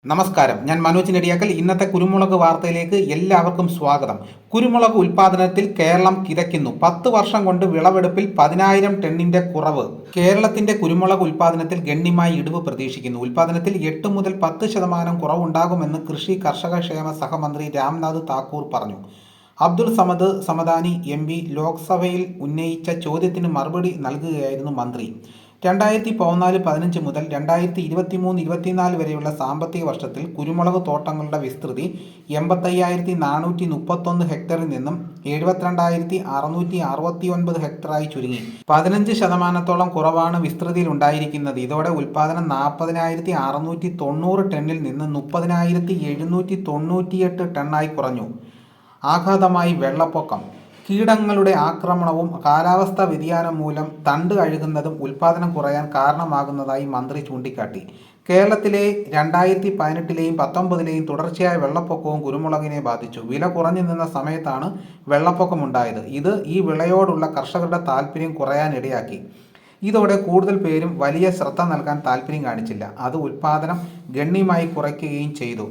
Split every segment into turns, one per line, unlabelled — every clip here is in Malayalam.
നമസ്കാരം, ഞാൻ മനോജ് നെടിയാക്കൽ. ഇന്നത്തെ കുരുമുളക് വാർത്തയിലേക്ക് എല്ലാവർക്കും സ്വാഗതം. കുരുമുളക് ഉൽപാദനത്തിൽ കേരളം കിതയ്ക്കുന്നു. 10 വർഷം കൊണ്ട് വിളവെടുപ്പിൽ 10,000 ടണ്ണിന്റെ കുറവ്. കേരളത്തിന്റെ കുരുമുളക് ഉൽപാദനത്തിൽ ഗണ്യമായി ഇടിവ് പ്രതീക്ഷിക്കുന്നു. ഉൽപാദനത്തിൽ 8 മുതൽ 10% കുറവുണ്ടാകുമെന്ന് കൃഷി കർഷകക്ഷേമ സഹമന്ത്രി രാംനാഥ് താക്കൂർ പറഞ്ഞു. അബ്ദുൾ സമദ് സമദാനി എം.പി ലോക്സഭയിൽ ഉന്നയിച്ച ചോദ്യത്തിന് മറുപടി നൽകുകയായിരുന്നു മന്ത്രി. 2014-15 മുതൽ 2023-24 വരെയുള്ള സാമ്പത്തിക വർഷത്തിൽ കുരുമുളക് തോട്ടങ്ങളുടെ വിസ്തൃതി 85,431 ഹെക്ടറിൽ നിന്നും 72,669 ഹെക്ടറായി ചുരുങ്ങി. 15% കുറവാണ് വിസ്തൃതിയിലുണ്ടായിരിക്കുന്നത്. ഇതോടെ ഉൽപാദനം 40,690 ടണ്ണിൽ നിന്ന് 30,798 ടണ്ണായി കുറഞ്ഞു. ആഘാതമായി വെള്ളപ്പൊക്കം. കീടങ്ങളുടെ ആക്രമണവും കാലാവസ്ഥാ വ്യതിയാനം മൂലം തണ്ട് അഴുകുന്നതും ഉൽപാദനം കുറയാൻ കാരണമാകുന്നതായി മന്ത്രി ചൂണ്ടിക്കാട്ടി. കേരളത്തിലെ 2018-ലെയും 2019-ലെയും തുടർച്ചയായ വെള്ളപ്പൊക്കവും കുരുമുളകിനെ ബാധിച്ചു. വില കുറഞ്ഞു നിന്ന സമയത്താണ് വെള്ളപ്പൊക്കമുണ്ടായത്. ഇത് ഈ വിളയോടുള്ള കർഷകരുടെ താൽപ്പര്യം കുറയാനിടയാക്കി. ഇതോടെ കൂടുതൽ പേരും വലിയ ശ്രദ്ധ നൽകാൻ താൽപ്പര്യം കാണിച്ചില്ല. അത് ഉൽപാദനം ഗണ്യമായി കുറയ്ക്കുകയും ചെയ്തു.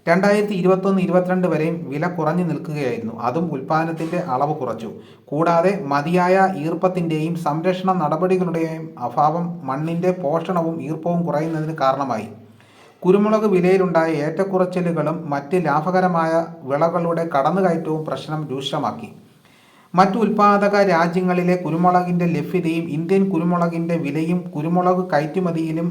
2021-22 വരെയും വില കുറഞ്ഞു നിൽക്കുകയായിരുന്നു. അതും ഉൽപാദനത്തിന്റെ അളവ് കുറച്ചു. കൂടാതെ മതിയായ ഈർപ്പത്തിന്റെയും സംരക്ഷണ നടപടികളുടെയും അഭാവം മണ്ണിന്റെ പോഷണവും ഈർപ്പവും കുറയുന്നതിന് കാരണമായി. കുരുമുളക് വിലയിലുണ്ടായ ഏറ്റക്കുറച്ചിലുകളും മറ്റ് ലാഭകരമായ വിളകളുടെ കടന്നുകയറ്റവും പ്രശ്നം രൂക്ഷമാക്കി. മറ്റു ഉൽപാദക രാജ്യങ്ങളിലെ കുരുമുളകിന്റെ ലഭ്യതയും ഇന്ത്യൻ കുരുമുളകിന്റെ വിലയും കുരുമുളക് കയറ്റുമതിയിലും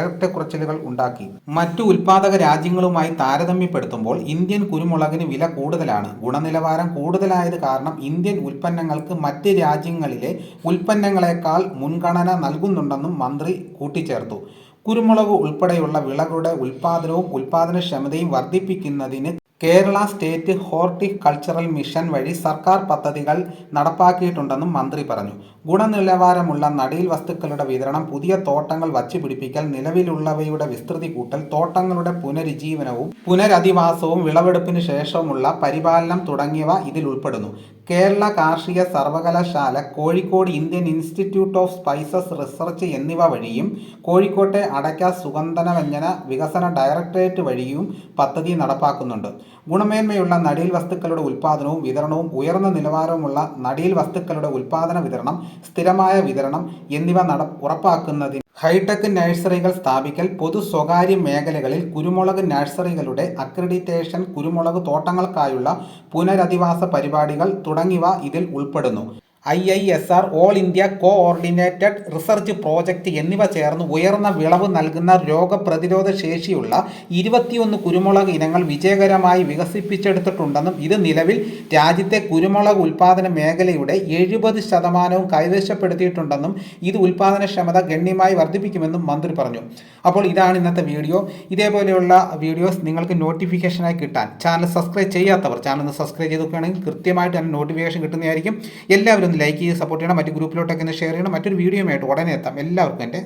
ഏറ്റക്കുറച്ചിലുകൾ ഉണ്ടാക്കി. മറ്റു ഉൽപാദക രാജ്യങ്ങളുമായി താരതമ്യപ്പെടുത്തുമ്പോൾ ഇന്ത്യൻ കുരുമുളകിന് വില കൂടുതലാണ്. ഗുണനിലവാരം കൂടുതലായത് കാരണം ഇന്ത്യൻ ഉൽപ്പന്നങ്ങൾക്ക് മറ്റ് രാജ്യങ്ങളിലെ ഉൽപ്പന്നങ്ങളെക്കാൾ മുൻഗണന നൽകുന്നുണ്ടെന്നും മന്ത്രി കൂട്ടിച്ചേർത്തു. കുരുമുളക് ഉൾപ്പെടെയുള്ള വിളകളുടെ ഉൽപാദനവും ഉൽപാദനക്ഷമതയും വർദ്ധിപ്പിക്കുന്നതിന് കേരള സ്റ്റേറ്റ് ഹോർട്ടികൾച്ചറൽ മിഷൻ വഴി സർക്കാർ പദ്ധതികൾ നടപ്പാക്കിയിട്ടുണ്ടെന്നും മന്ത്രി പറഞ്ഞു. ഗുണനിലവാരമുള്ള നടീൽ വസ്തുക്കളുടെ വിതരണം, പുതിയ തോട്ടങ്ങൾ വച്ചുപിടിപ്പിക്കൽ, നിലവിലുള്ളവയുടെ വിസ്തൃതി കൂട്ടൽ, തോട്ടങ്ങളുടെ പുനരുജ്ജീവനവും പുനരധിവാസവും വിളവെടുപ്പിന് ശേഷമുള്ള പരിപാലനം തുടങ്ങിയവ ഇതിൽ ഉൾപ്പെടുന്നു. കേരള കാർഷിക സർവകലാശാല, Kozhikode Indian institute of spices research എന്നിവ വഴിയും കോഴിക്കോട്ടെ അടയ്ക്ക സുഗന്ധവ്യഞ്ജന വികസന ഡയറക്ടറേറ്റ് വഴിയും പദ്ധതി നടപ്പാക്കുന്നുണ്ട്. ഗുണമേന്മയുള്ള നടീൽ വസ്തുക്കളുടെ ഉൽപാദനവും വിതരണവും, ഉയർന്ന നിലവാരമുള്ള നടീൽ വസ്തുക്കളുടെ ഉൽപാദന വിതരണം, സ്ഥിരമായ വിതരണം എന്നിവ ഉറപ്പാക്കുന്നതിന് ഹൈടെക് നഴ്സറികൾ സ്ഥാപിക്കൽ, പൊതു സ്വകാര്യ മേഖലകളിൽ കുരുമുളക് നഴ്സറികളുടെ അക്രഡിറ്റേഷൻ, കുരുമുളക് തോട്ടങ്ങൾക്കായുള്ള പുനരധിവാസ പരിപാടികൾ തുടങ്ങിയവ ഇതിൽ ഉൾപ്പെടുന്നു. IISR all India coordinated research project എന്നിവ ചേർന്ന് ഉയർന്ന വിളവ് നൽകുന്ന രോഗപ്രതിരോധ ശേഷിയുള്ള 21 കുരുമുളക് ഇനങ്ങൾ വിജയകരമായി വികസിപ്പിച്ചെടുത്തിട്ടുണ്ടെന്നും ഇത് നിലവിൽ രാജ്യത്തെ കുരുമുളക് ഉൽപാദന മേഖലയുടെ 70% കൈവശപ്പെടുത്തിയിട്ടുണ്ടെന്നും ഇത് ഉൽപാദനക്ഷമത ഗണ്യമായി വർദ്ധിപ്പിക്കുമെന്നും മന്ത്രി പറഞ്ഞു. അപ്പോൾ ഇതാണ് ഇന്നത്തെ വീഡിയോ. ഇതേപോലെയുള്ള വീഡിയോസ് നിങ്ങൾക്ക് നോട്ടിഫിക്കേഷനായി കിട്ടാൻ ചാനൽ സബ്സ്ക്രൈബ് ചെയ്യാത്തവർ ചാനൽ സബ്സ്ക്രൈബ് ചെയ്തൊക്കെയാണെങ്കിൽ കൃത്യമായിട്ട് തന്നെ നോട്ടിഫിക്കേഷൻ കിട്ടുന്നതായിരിക്കും. എല്ലാവരും ലൈക്ക് ചെയ്ത് സപ്പോർട്ട് ചെയ്യണം. മറ്റു ഗ്രൂപ്പിലോട്ടൊക്കെ ഷെയർ ചെയ്യണം. മറ്റൊരു വീഡിയോയുമായിട്ട് ഉടനെ എത്താം. എല്ലാവർക്കും എൻ്റെ